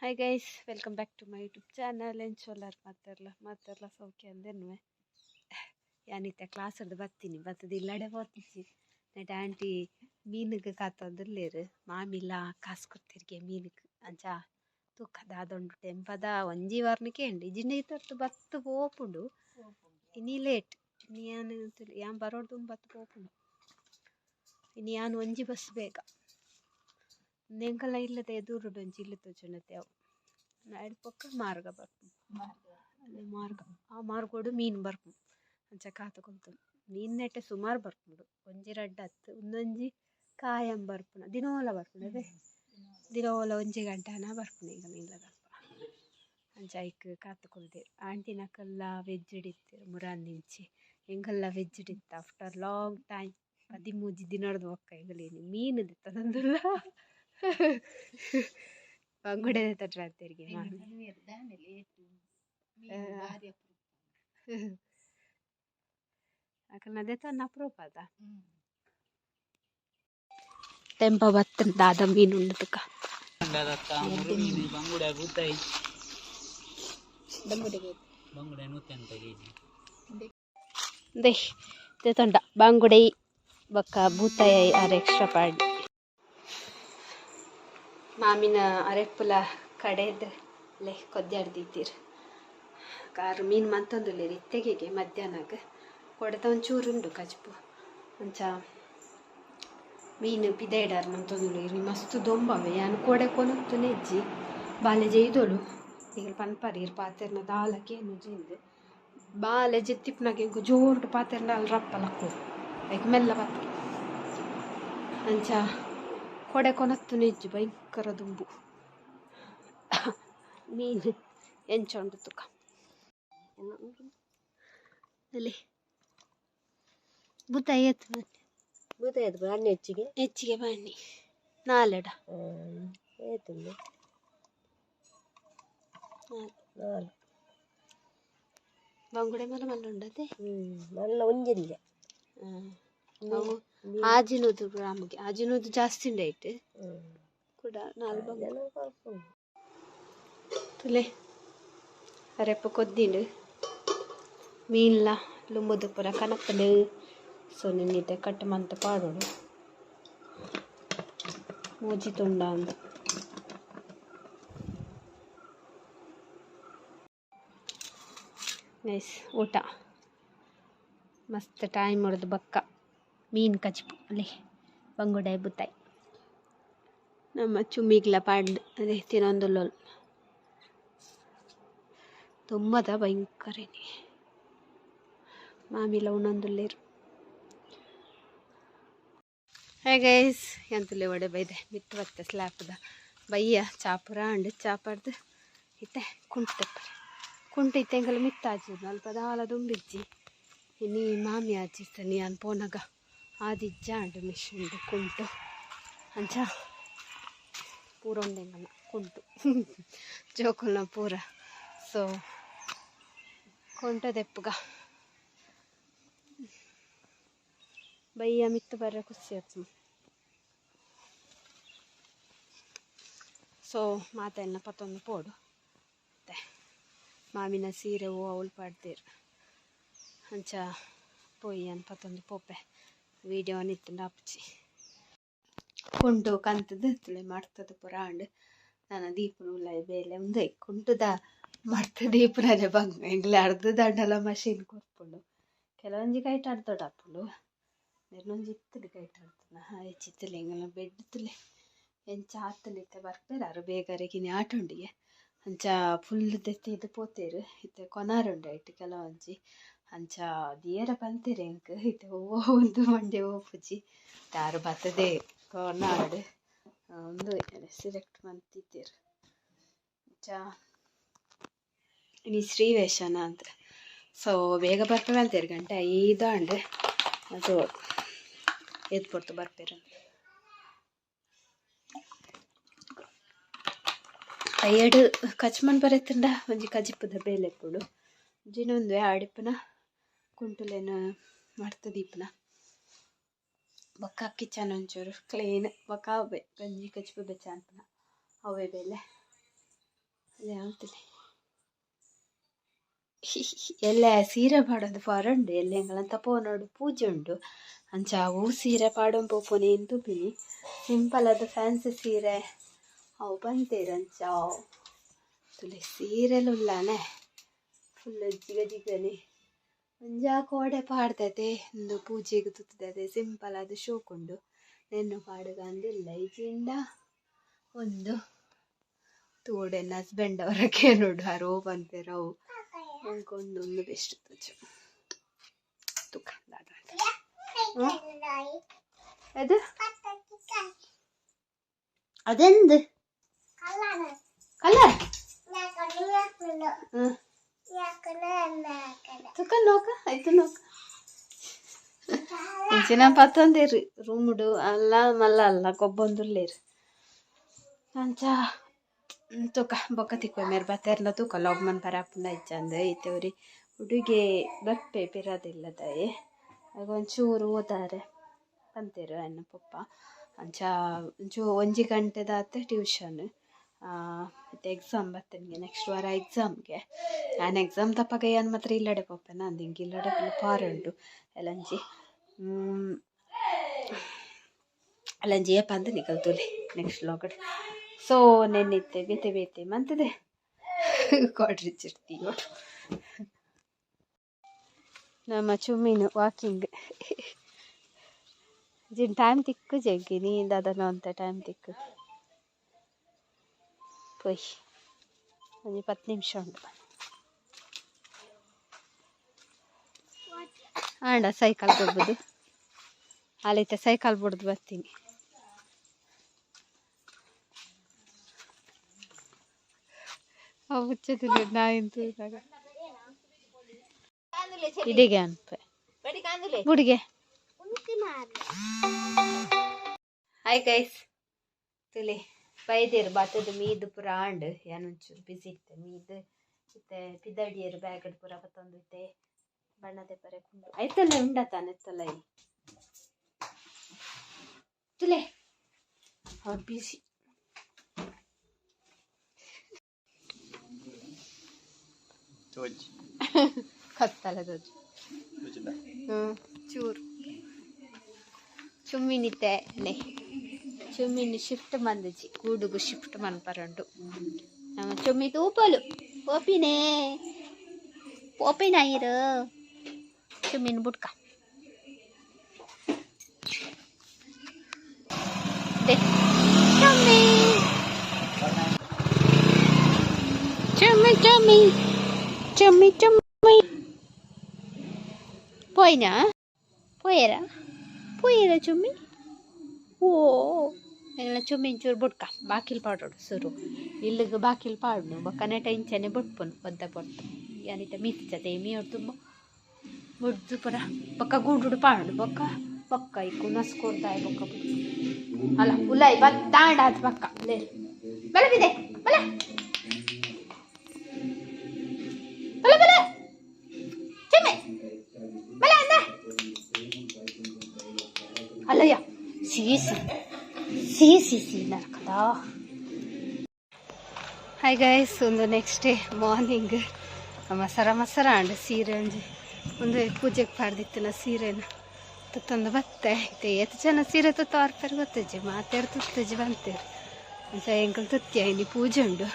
Hi guys, welcome back to my YouTube channel. ಎಂಚೋಲಾರ್ ಮಾತಾಡ್ಲ ಸೌಖ್ಯ ಅಂದೇನು ಯಾನಿತ್ತ ಕ್ಲಾಸ್ ಹಿಡ್ದು ಬತ್ತದ ಇಲ್ಲಡೆ ಹೋತಿಚ್ಚಿ ನೆಟ್ ಆಂಟಿ ಮೀನಿಗೆ ಕಾತೊಂದುಲ್ಲೇರು ಮಾಮಿಲ್ಲ ಕಾಸು ಕೊಡ್ತಿರ್ಗೆ ಮೀನಿಗೆ ಅಂಚ ತೂಕದ ಅದೊಂದು ಟೆಂಪದ ಒಂಜಿ ವಾರನಿಕೆ ಉಂಡು ಇಜಿಂಡ ಇತ್ತು ಬತ್ತು ಪೋಪುಂಡು ಇನಿ ಲೇಟ್ ಇನಿ ಯಾನು ಯಾನ್ ಬರೋಡು ಬತ್ತು ಪೋಪುಂಡು ಇನಿ ಯಾನು ಒಂಜಿ ಬಸ್ ಬೇಗ ನೆಂಕಲ ಇಲ್ಲದೆ ದೂರಡು ಒಂಜಿ ಇಲ್ಲ ತೋಚುಂಡತೆ ಅವು ನಾಡು ಪಕ್ಕ ಮಾರ್ಗ ಬರ್ಪು ಅಲ್ಲಿ ಮಾರ್ಗ ಆ ಮಾರ್ಗೋಡು ಮೀನು ಬರ್ಪು ಅಂಚ ಕಾತು ಕುಂತು ಮೀನು ನೆಟ್ಟೆ ಸುಮಾರು ಬರ್ಪುಂಡು ಒಂಜಿ ರಡ್ಡು ಹತ್ತು ಒಂದೊಂಜಿ ಕಾಯಂ ಬರ್ಪುನ ದಿನೋಲ ಬರ್ಪುಂಡು ಅದೇ ದಿನೋಲ ಒಂಜಿ ಗಂಟೆನ ಬರ್ಪುನ ಈಗ ಮೀನ್ಲದಲ್ಪ ಅಂಚ ಐಕ್ ಕಾತು ಕುಲ್ದೇರು ಆಂಟಿನಕಲ್ಲ ವೆಜ್ ಹಿಡಿತೀರು ಮುರಾಂದಿಂಚಿ ಎಂಗಲ್ಲ ವೆಜ್ ಹಿಡಿತ ಆಫ್ಟರ್ ಲಾಂಗ್ ಟೈಮ್ 13 ದಿನದ ಒಕ್ಕ ಎಂಗಲೇನಿ ಮೀನು ದಿತ್ತದಂದುಲ್ಲ ಬಂಗುಡೆ ತಟ್ರಾತಿರ್ಗೆ ಅಕಲ್ನದೇ ತನ್ನ ಅಪ್ರೂಪ ಅದ ಟೆಂಪ ಬತ್ತನ್ ದಾದ ಮೀನು ಉಂಡದಕ್ಕ ದೇ ತೊಂಡ ಬಾಂಗುಡೆ ಬಕ್ಕ ಬೂತಾಯ ಅರೆ ಎಕ್ಸ್ಟ್ರಾ ಪಾಡ್ ಮಾಮಿನ ಅರೆಪ್ಪುಲ ಕಡೆದು ಲೇ ಕೊದ್ದಾಡ್ದಿತ್ತೀರು ಕಾರು ಮೀನು ಮಂತೊಂದುಲ್ಲೇರು ಇತ್ತೆಗೆಗೆ ಮಧ್ಯಾಹ್ನಕ್ಕೆ ಕೊಡದ ಒಂಚೂರುಂಡು ಕಜ್ಪು ಅಂಚ ಮೀನು ಪಿದೈಡಾರು ಮಂತೊಂದುಲ್ಲೇರು ಮಸ್ತ್ ದೊಂಬವೆ ಯಾನು ಕೋಡೆ ಕೊನೊತ್ತು ನೆಜ್ಜಿ ಬಾಲೆ ಜೈದೋಳು ಈಗ ಪನ್ಪರೀರು ಪಾತೆರ್ನ ದಾಲಕ್ಕೆ ನುಜಿಂದು ಬಾಲೆ ಜೆತ್ತಿಪ್ಪನಾಗೆ ಇಂಕು ಜೋರ್ಡು ಪಾತೆರ್ನ ಅಲ್ಲಿ ರಪ್ಪಲಕ್ಕೋರು ಈಗ ಮೆಲ್ಲ ಬತ್ತು ಅಂಚ ಕೊಡೆ ಕೊನತ್ತು ನೆಜ್ಜು ಭಯಂಕರ ದುಂಬು ಮೀನು ಎಂಚೊಂಡು ತುಕ ಅಲ್ಲಿ ಬೂತಾಯಿ ಬಾಣಿ ಹೆಚ್ಚಿಗೆ ಬಾಣಿ ನಾಲೆಡ ಬಂಗುಡೆ ಮಲ್ಲ ಮಲ್ಲ ಉಂಡತೆ ಮಲ್ಲ ಒಂಜಿಲ್ಲ ಅವು ಆಜಿನೂದು ಗ್ರಾಮಿಗೆ ಆಜಿನೂದು ಜಾಸ್ತಿ ಉಂಡೈಟ್ ಕೂಡ 4 ತುಲೆ ಅರೆಪ್ಪ ಕೊದ್ದಿಂಡು ಮೀನ್ಲ ಲುಂಬುದು ಪುರ ಕನಪಡು ಸೊ ನಿನ್ನಿತೆ ಕಟ್ ಮಂತ ಪಾಡೋಡು ಮೂಜಿ ತುಂಡ ಅಂದ ನೈಸ್ ಊಟ ಮಸ್ತ್ ಟೈಮ್ ಹೊಡೆದು ಬಕ್ಕ ಮೀನು ಕಚ್ಪು ಅಲ್ಲಿ ಬಂಗುಡೆ ಬುತ್ತಾಯಿ ನಮ್ಮ ಚುಮ್ಮಿಗ್ಲ ಪಾಡ್ದು ಅದೇ ತಿನ್ನೊಂದುಲ್ಲೋಲ್ ತುಂಬದ ಭಯಂಕರನೇ ಮಾಮಿಲ ಉಣ್ಣೊಂದುಲ್ಲೇರು ಹೇ ಗೈಸ್ ಎಂತಲೇ ಒಡೆ ಬೈದೆ ಮಿತ್ತು ಬತ್ತೆ ಸ್ಲ್ಯಾಪ್ದ ಬಯ್ಯ ಚಾಪುರ ಅಂಡು ಚಾಪಡ್ದು ಇತ್ತೆ ಕುಂಟು ಇತ್ತೆಂಗಲು ಮಿತ್ತಾಜು ಅಲ್ಪ ದಾಲ ದುಂಬಿಜ್ಜಿ ಇನ್ನೀ ಮಾಮಿ ಆಚಿರ್ತಾನೆ ನಾನು ಪೋನಾಗ ಆದಿಜ್ಜ ಅಂಡು ಮಿಷುಂಡು ಕುಂಟು ಅಂಚ ಪೂರ ಉಂಡೆಂಗಲ್ಲ ಕುಂಟು ಜೋಕುಲ್ನ ಪೂರ ಸೊ ಕುಂಟ ದೆಪ್ಪುಗ ಬಯ್ಯ ಮಿತ್ತು ಬರ್ರೆ ಖುಷಿ ಆಯ್ತು ಸೊ ಮಾತೆಲ್ಲ ಪತ್ತೊಂದು ಪೋಡು ಮತ್ತೆ ಮಾಮಿನ ಸೀರೆ ಹೂ ಅವಳು ಪಾಡ್ದೇರು ಅಂಚ ಪೋಯಿ ಅನ್ ಪತ್ತೊಂದು ಪೋಪೆ ವಿಡಿಯೋ ನಿತ್ತಂಡು ಅಪ್ಪಚಿ ಕುಂಟು ಕಂತದ್ದು ತುಳೆ ಮಾಡ್ತದ ಪುರ ಅಂಡು ನಾನು ದೀಪನ ಉಲಾಯಿ ಬೇಲೆ ಉಂದೈ ಕುಂಟುದ ಮಾಡ್ತ ದೀಪನಜ ಬಂಗ ಎಂಗ್ಲೆ ಅರ್ಧ ದಂಡಲ ಮಷೀನ್ ಕೊರ್ಪುಂಡು ಕೆಲವೊಂಜಿ ಕೈಟ್ ಅರ್ಧೋಡು ಹಾಪುಂಡು ನೆರ್ನೊಂಜಿ ಇತ್ತುಡು ಕೈಟ್ ಆಡ್ತಾನ ಹೆಚ್ಚಿತ್ತಲೆ ಎಂಗಲ್ಲ ಬೆಡ್ ತುಲೆ ಎಂಚ ಆತಲಿತ್ತೆ ಬರ್ಪೇರಾರು ಬೇಗರೆಗಿನಿ ಆಟುಂಡಿಗೆ ಅಂಚ ಫುಲ್ ತೆತ್ತಿದ್ದು ಪೋತೇರು ಇತ್ತೆ ಕೊನಾರುಂಡು ಐಟ್ ಕೆಲವೊಂಜಿ ಅಂಚ ದಿಯರ ಪಂತೇರು ಎಂಕ್ ಇತ್ತೆ ಒಂದು ಮಂಡೆ ಓಪುಜಿ ಯಾರು ಬರ್ತದೆ ಕೊನಾಡು ಒಂದು ಸಿಲೆಕ್ಟ್ ಮಂತಿದ್ದೇರು ಅಂಚ ಇನಿ ಶ್ರೀವೇಶನ ಅಂತ ಸೊ ಬೇಗ ಬರ್ಪೇವೆ ಅಂತೇರು ಗಂಟೆ 5 ಅಂಡು ಅದು ಎದ್ದು ಪೊರ್ತು ಬರ್ಪೇರು ಅಯ್ಯಡು ಕಚ್ಮನ್ ಬರೆತ್ತಂಡ ಒಂಜಿ ಕಜಿಪ್ಪದ ಬೇಲೆ ಪುಡು ಜಿನೊಂದು ಆಡಿಪ್ಪನ ಕುಂಟುಲೇನು ಮಾಡ್ತದೀಪನ ಬೊಕ್ಕ ಕಿಚನ್ ಒಂಚೂರು ಕ್ಲೀನ್ ಬೊಕ್ಕ ಅವೇ ಗಂಜಿ ಕಚ್ಪು ಬೆಚ್ಚ ಅನ್ಪನ ಅವೇ ಬೇಲೆ ಯಾವ್ದಿಲ್ಲ ಎಲ್ಲ ಸೀರೆ ಪಾಡೋದು ಫಾರ್ ಉಂಡು ಎಲ್ಲ ಎಂಗಳಂತ ಪೋನೋಡು ಪೂಜೆ ಉಂಡು ಅಂಚ ಅವು ಸೀರೆ ಪಾಡೊಂದು ಪೋಪುನೆ ಇಂದು ಬಿನಿ ಸಿಂಪಲ್ ಅದು ಫ್ಯಾನ್ಸಿ ಸೀರೆ ಅವು ಬಂತೇರು ಅಂಚ ತುಲೆ ಸೀರೆಲುಲ್ಲಾನೆ ಫುಲ್ ಜಿಗ ಜಿಗನೆ ಒಂಜ ಕೋಡೆ ಪಾಡ್ದದೆ ಒಂದು ಪೂಜೆಗೆ ತುತ್ತದೆ ಸಿಂಪಲ್ ಅದು ಶೋಕುಂಡು ನೆನ್ನು ಪಾಡುಗ ಅಂದಿಲ್ಲ ಈಜಿಂದ ಒಂದು ತೋಡೆ ಹಸ್ಬೆಂಡ್ ಅವರ ಕೇಳೋಡು ಹರೋ ಬಂತೇರವು ಒಂದು ಬೆಸ್ಟ್ ತುಜು ತುಕ ಅದು ಅದೆಂದು ಕಲರ್ ತುಕ ನೋಕ ಆಯ್ತು ನೋಕ ಇಂಚಿನ ಪತ್ತೊಂದೇರಿ ರೂಮುಡು ಅಲ್ಲ ಮಲ್ಲ ಅಲ್ಲ ಕೊಬ್ಬೊಂದುಲ್ಲೇರು ಅಂಚ ತುಕ ಬೊಕ್ಕ ತಿಕ್ಕೋಯ್ ಮೇರೆ ಬತ್ತೆರ್ಲ ತೂಕ ಲಾಗ್ ಮನ್ ಪರಾಪುನ ಇಚ್ಚಂದ ಐತೆವ್ರಿ ಹುಡುಗೆ ಬರ್ಪೆ ಪಿರದಿಲ್ಲದಾಯೆ ಆಗ ಒಂಚೂರು ಓದಾರೆ ಬಂತೇರು ಅನ್ನ ಪಪ್ಪ ಅಂಚ ಒಂಜಿ ಗಂಟೆದಾತ ಟ್ಯೂಷನ್ ಮತ್ತು ಎಕ್ಸಾಮ್ ಬರ್ತೇನೆ ನೆಕ್ಸ್ಟ್ ವಾರ ಎಕ್ಸಾಮ್ಗೆ ನಾನು ಎಕ್ಸಾಮ್ ತಪ್ಪಾಗ ಏನು ಮಾತ್ರ ಇಲ್ಲಡೆ ಪಪ್ಪ ನಾನು ಹಿಂಗೆ ಇಲ್ಲಡೆ ಫುಲ್ ಪಾರುಂಡು ಎಲ್ಲಂಜಿ ಅಲ್ಲಂಜಿ ಏಪ ಅಂತ ನಿಕಲ್ತುಲೆ ನೆಕ್ಸ್ಟ್ ಲಾಗಡೆ ಸೊ ನೆನ್ನಿತ್ತೆ ಬೇತೆ ಬೇತೆ ಮಂತದೆ ಕೊಡ್ರಿಚಿರ್ತಿ ನಮ್ಮ ಚುಮ್ಮಿನು ವಾಕಿಂಗ್ ಜಿನ್ ಟೈಮ್ ತಿಕ್ಕು ಜಗ್ಗಿ ನೀಂದ ಅದನ್ನು ಅಂತ ಟೈಮ್ ತಿಕ್ಕು ಪೊಯ್ ಒಂದು 10 ನಿಮಿಷ ಉಂಟು ಆಂಡ ಸೈಕಲ್ ಕೊಡ್ಬೋದು ಅಲ್ಲೈತೆ ಸೈಕಲ್ ಬಿಡ್ದು ಬರ್ತೀನಿ ಹುಚ್ಚದಿಲ್ಲ ನಾ ಇಂತು ಇಡಿಗೆ ಅನ್ಪ ಬುಡಿಗೆ ಹಾಯ್ ಗೈಸ್ ತುಲಿ ಬೈದೇರು ಬಾತದ ಮೀದು ಪುರ ಆಂಡ್ ಏನೊಂಚೂರು ಬಿಸಿ ಇತ್ತೆ ಮೀದು ಇತ್ತೆ ಪಿದಡಿಯರು ಬ್ಯಾಗಡ್ ಪುರ ಬತ್ತೊಂದು ಇತ್ತೆ ಬಣ್ಣದೆ ಪರೆ ಕುಂಡು ಆಯ್ತಲ್ಲ ಉಂಡ ತಾನೆತ್ತಲ್ಲ ಈ ತುಲೆ ಅವ್ರು ಬಿಸಿ ಕತ್ತಲ ಚೂರು ಚುಮ್ಮಿನಿತ್ತೆ ನೇ ಚುಮ್ಮಿನಿ ಶಿಫ್ಟ್ ಮಂದಿಜಿ ಗೂಡುಗು ಶಿಫ್ಟ್ ಮನ್ಪರಂಡು ನಮ್ಮ ಚುಮ್ಮಿ ತೂಪಲು ಓಪಿನೇ ಓಪಿನ ಇರು ಚುಮ್ಮಿನ ಬುಡ್ಕ ಚುಮ್ಮಿ ಚುಮ್ಮಿ ಚುಮ್ಮಿ ಚುಮ್ಮಿ ಚುಮ್ಮಿ പോയിനാ പോയരാ ചുമ്മി ഓ ഞങ്ങളെ ചുമ്മിൻ ചൂರು ಬುಡ್ಕ ಬಾಕಿಲ್ ಪಾಡೋಡು ಸುರು ಇಲ್ಲಿಗೆ ಬಾಕಿಲ್ ಪಾಡ್ನು ಬೊಕ್ಕನೆ ಟೆಂಚನೆ ಬುಟ್ಪುನು ಒದ್ದ ಬೊಟ್ಟು ಯಾನಿತ ಮೀಸತೆ ಮೀಯೊಡು ತುಂಬ ಬುಡ್ದು ಪುರ ಬೊಕ್ಕ ಗೂಡುಡು ಪಾಡು ಬೊಕ್ಕ ಇಕ್ಕು ನಸ್ಕೊಡ್ದಾಯ ಬೊಕ್ಕ ಬುಡ್ದು ಅಲ್ಲ ಉಲಾಯಿ ಬತ್ತಾಂಡ ಅದು ಬಕ್ಕ ಲೇ ಬಲಬಿದೆ ಬಲ ಬಲ ಬಲ ಚುಮ್ಮಿ ಬಲ ಅಂದ ಅಲ್ಲಯ್ಯ ಸಿ ನರಕದ ಹಾಯ್ ಗೈಸ್ ಒಂದು ನೆಕ್ಸ್ಟ್ ಡೇ ಮಾರ್ನಿಂಗ್ ಮಸರ ಅಂಡ್ ಸೀರೆ ಒಂದು ಪೂಜೆಗೆ ಪಾಡ್ದಿತ್ತಿನ ಸೀರೆನ ತಂದು ಬತ್ತೆ ಐತೆ ಎತ್ತು ಜನ ಸೀರೆ ತುತ್ತು ಆರ್ಪರ್ ಗೊತ್ತಜ್ಜಿ ಮಾತಾಡಿ ತುತ್ತಜ್ಜಿ ಬಂತೇರು ಅಂತ ಎಂಕಲ್ ತುತ್ತಿ ಇಲ್ಲಿ ಪೂಜೆ ಉಂಡು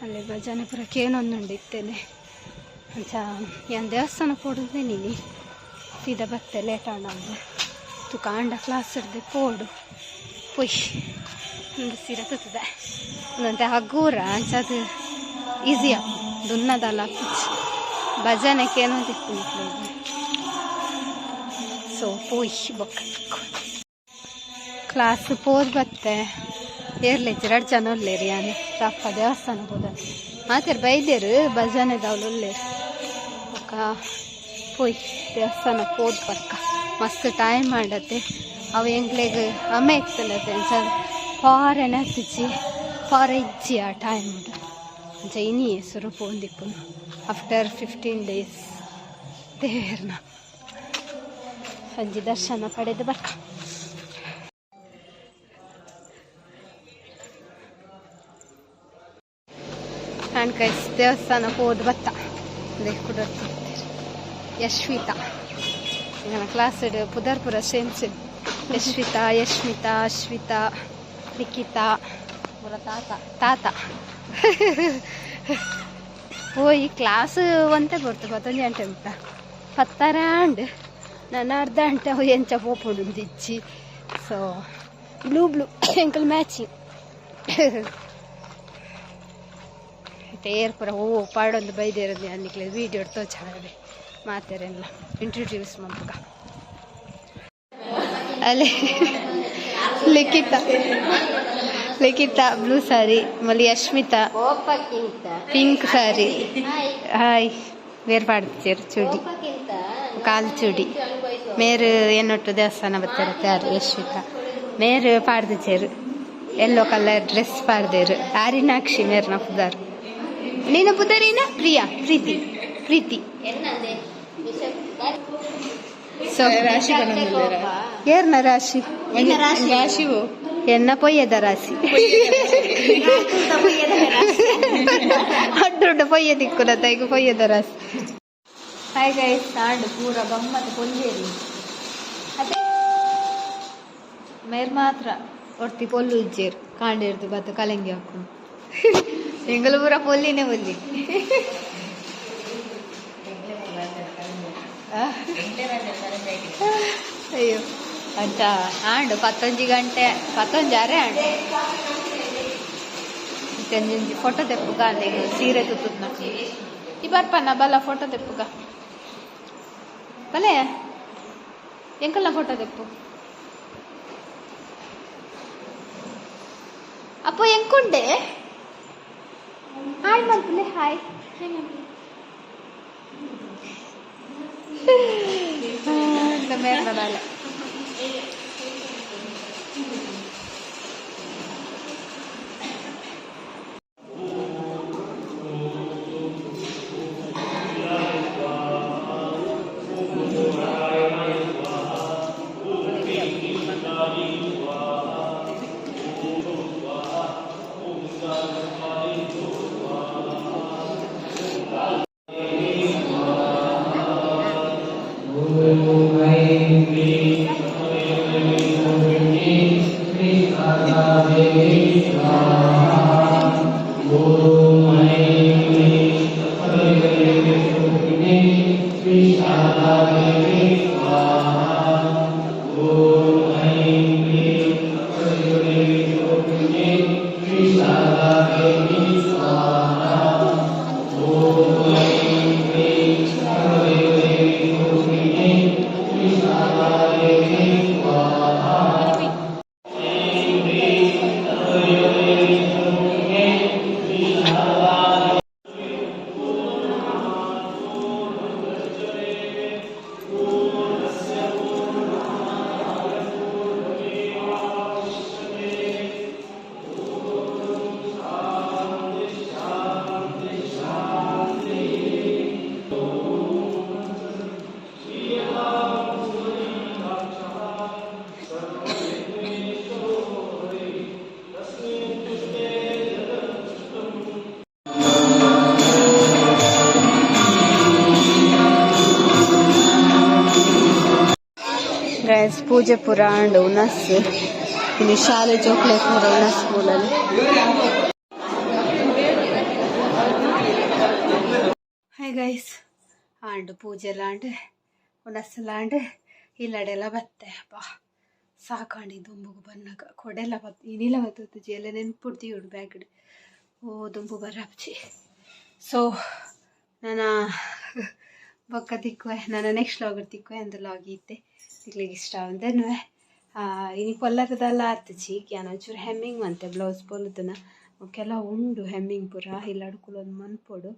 ಅಲ್ಲಿ ಭಜನೆಪುರಕ್ಕೆ ಏನೊಂದುಂಡು ಇತ್ತೇನೆ ಅಂತ ಏನು ದೇವಸ್ಥಾನ ಕೊಡುದೇ ನೀನು ಸೀದಾ ಬತ್ತೆ ಲೇಟ್ ಆಂಡ ತು ಕಾಂಡ ಕ್ಲಾಸ್ ಹಿಡ್ದೆ ಪೋಡು ಪೊಯ್ ಒಂದು ಸೀರೆ ತುತ್ತದೆ ಒಂದಂತೆ ಹಗ್ಗೂರ ಅಂಚದು ಈಸಿ ಆಪು ದುನ್ನದಲ್ಲ ಪಿಚ್ ಭಜನೆಗೆ ಏನೋ ತಿಕ್ಕು ಸೊ ಪೋಯ್ ಬೊಕ್ಕ ಕ್ಲಾಸ್ ಪೋದ್ ಬತ್ತೆ ಏರ್ಲೆಜ್ಜಿ 2 ಜನ ಒಲ್ಲೇರಿ ಯಾನು ತಪ್ಪ ದೇವಸ್ಥಾನ ಹೋದ ಮಾತಾರು ಬೈದೇರು ಭಜನೆದವ್ಲು ಒಲ್ಲೇರು ಬೊಕ್ಕ ಪೋಯ್ ದೇವಸ್ಥಾನ ಪೋದ್ ಬರ್ಕ ಮಸ್ತ್ ಟೈಮ್ ಮಾಡತ್ತೆ ಅವು ಎಂಗ್ಲೆಗ್ ಅಮ್ಮ ಇತ್ತಲ್ಲತ್ತೆ ಅಂಚ ಫಾರೆನ್ ಹತ್ತಿಚ್ಚಿ ಫಾರ ಇಜ್ಜಿ ಆ ಟೈಮ್ ಉಂಟು ಅಂಚ ಇನಿ ಹೆಸರು ಪೋಂದಿಪ್ಪುನು ಆಫ್ಟರ್ 15 days ದೇವೇರ್ನ ಸಂಜೆ ದರ್ಶನ ಪಡೆದು ಬರ್ಕ ಗೈಸ್ ದೇವಸ್ಥಾನಕ್ಕೆ ಹೋದ್ ಬತ್ತ ಅದೇ ಕೂಡ ಯಶ್ವಿತಾ ಈಗ ಕ್ಲಾಸ್ ಪುದರ್ಪುರ ಸೇಮ್ ಯಶ್ವಿತಾ ಯಶ್ಮಿತಾ ಅಶ್ವಿತಾ ಲಿಖಿತಾ ತಾತ ಓ ಈ ಕ್ಲಾಸ್ ಒಂತೆ ಬರ್ತು 11 ಗಂಟೆ ಉಂಟ 10 ಅಂಡ್ ನಾನು ಅರ್ಧ ಗಂಟೆ ಎಂಚ ಪೋಪುಂದಿಚ್ಚಿ ಸೊ ಬ್ಲೂ ಎಂಕಲ್ ಮ್ಯಾಚಿಂಗ್ ಏರ್ಪುರ ಓ ಪಾಡೊಂದು ಬೈದೇರದು ಅನ್ನಿಕ್ಲೆ ವೀಡಿಯೋ ತೋಚಾವೆ ಮಾತಾರೆಲ್ಲ ಇಂಟ್ರೊಡ್ಯೂಸ್ ಮಾಡ್ಬೇಕ ಅಲ್ಲಿ ಲಿಖಿತಾ ಬ್ಲೂ ಸಾರಿ ಮಲ್ಲಿ ಯಶ್ಮಿತಾ ಪಿಂಕ್ ಸಾರಿ ಹಾಯ್ ಬೇರೆ ಪಾಡ್ತೀರು ಚೂಡಿ ಕಾಲು ಚೂಡಿ ಮೇರು ಎನ್ನೊಟ್ಟು ದೇವಸ್ಥಾನ ಬರ್ತಿರುತ್ತೆ ಯಾರು ಯಶ್ವಿತಾ ಮೇರು ಪಾಡ್ದಿಚೇರು ಯೆಲ್ಲೋ ಕಲರ್ ಡ್ರೆಸ್ ಪಾಡ್ದೇರು ಆರಿನಾಕ್ಷಿ ಮೇರ್ನ ಪುದಾರ್ ನೀನು ಪುದರಿನ ಪ್ರೀತಿ ಸೊ ಏರ್ನ ರಾಶಿ ಎನ್ನ ಪೊಯ್ಯದ ರಾಶಿ ಅಡ್ಡುಂಡ ಪೊಯ್ಯ ದಿಕ್ಕುನತ್ತ ಈಗ ಪೊಯ್ಯದ ರಾಶಿ ಹಾಯ್ ಗೈಸ್ ನಾಡು ಪೂರ ಗಮ್ಮತ್ತು ಪೊಲ್ಲೇರಿ ಅದೇ ಮೇರ್ ಮಾತ್ರ ಒರ್ತಿ ಪೊಲ್ಲು ಇಜ್ಜೇರು ಕಾಂಡಿರ್ದು ಬತ್ತು ಕಲಂಗಿ ಹಾಕೊಂಡು ಎಂಗಲು ಪೂರ ಪೊಲ್ಲಿನೇ ಪೊಲ್ಲಿ ಅಯ್ಯೋ ಅಂಚ ಆಂಡು 11 ಗಂಟೆ 11 ಅರೆ ಆಂಡು ಫೋಟೋ ತೆಪ್ಪುಗ ನೀವು ಸೀರೆ ತುತ್ತುದ್ ನೋಡಿ ಈ ಬರ್ಪನ್ನ ಬಲ್ಲ ಫೋಟೋ ತೆಪ್ಪುಗ ಬಲೆ ಎಂಕಲ್ನ ಫೋಟೋ ತೆಪ್ಪು ಅಪ್ಪ ಎಂಕುಂಡೆ ಹಾಯ್ ಮಲ್ಪಲೆ ಹಾಯ್ ಮೇರ್ನದಾಲೆ ಗೈಸ್ ಪೂಜೆ ಪುರ ಅಂಡ್ ಉನಸ್ ಇಲ್ಲಿ ಶಾಲೆ ಜೋಕ್ಲೆ ಪುರ ಉನಸ್ ಸ್ಕೂಲಲ್ಲಿ ಹಾಯ್ ಗೈಸ್ ಆಂಡ್ ಪೂಜೆ ಲಾಂಡ್ ಉನಸ್ ಲಾಂಡ್ ಇಲ್ಲಡೆಲ್ಲ ಬತ್ತೆ ಅಪ್ಪ ಸಾಕಾಂಡಿ ದುಂಬುಗು ಬನ್ನಾಗ ಕೊಡೆಲ್ಲ ಬತ್ತು ಇನ್ನಿಲ್ಲ ಬತ್ತುಜಿ ಎಲ್ಲ ನೆನ್ಪುಡ್ತಿ ಉಡು ಬ್ಯಾಗ್ಡ್ ಓ ದುಂಬು ಬರಪ್ಚಿ ಸೊ ನಾನು ಬೊಕ್ಕ ತಿಕ್ಕುವೆ ನಾನು ನೆಕ್ಸ್ಟ್ ಲಾಗ್ ತಿಕ್ಕುವೆ ಅಂದು ಲಾಗ್ ಇತ್ತೆ ತಿಕ್ಲಿಗೆ ಇಷ್ಟ ಅಂದೇನು ಇನ್ನು ಕೊಲ್ಲರದೆಲ್ಲ ಆರ್ತಿಚಿ ಒಂಚೂರು ಹೆಮ್ಮಿಂಗ್ ಅಂತೆ ಬ್ಲೌಸ್ ಪೊಲದನ ಕೆಲ ಉಂಡು ಹೆಮ್ಮಿಂಗ್ ಪುರ ಇಲ್ಲ ಅಡ್ಕೊಳೊಂದು ಮನ್ಪೊಡು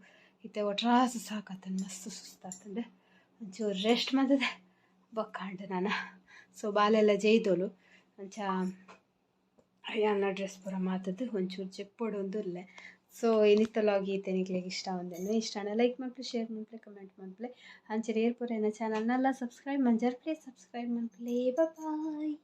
ಇತ್ತೆ ಒಟ್ರಾಸು ಸಾಕತ್ತನ ಮಸ್ತ್ ಸುಸ್ತಾತಂಡೆ ಒಂಚೂರು ರೆಸ್ಟ್ ಮಾಡ್ತದೆ ಬೊಕ್ಕಾಂಡು ನಾನು ಸೊ ಬಾಲೆಲ್ಲ ಜೈದೋಲು ಅಂಚ ಅನ್ನ ಡ್ರೆಸ್ ಪೂರ ಮಾತದ್ದು ಒಂಚೂರು ಚೆಪ್ಪೊಡು ಒಂದು ಇಲ್ಲೇ ಸೊ ಇನ್ನಿತ್ತ ಲಾಗ್ ಈತೆ ನಿಕ್ಲಿಗೆ ಇಷ್ಟ ಒಂದೇನು ಇಷ್ಟನ ಲೈಕ್ ಮಾಡ್ಲಿ ಶೇರ್ ಮಾಡ್ಲಿ ಕಮೆಂಟ್ ಮಾಡ್ಲಿ ಅಂಚೆ ಏರ್ಪುರ ಚಾನಲ್ನೆಲ್ಲ ಸಬ್ಸ್ಕ್ರೈಬ್ ಮಂಜರ್ ಪ್ಲೀಸ್ ಸಬ್ಸ್ಕ್ರೈಬ್ ಮಾಡ್ಲಿ ಬಾಯ್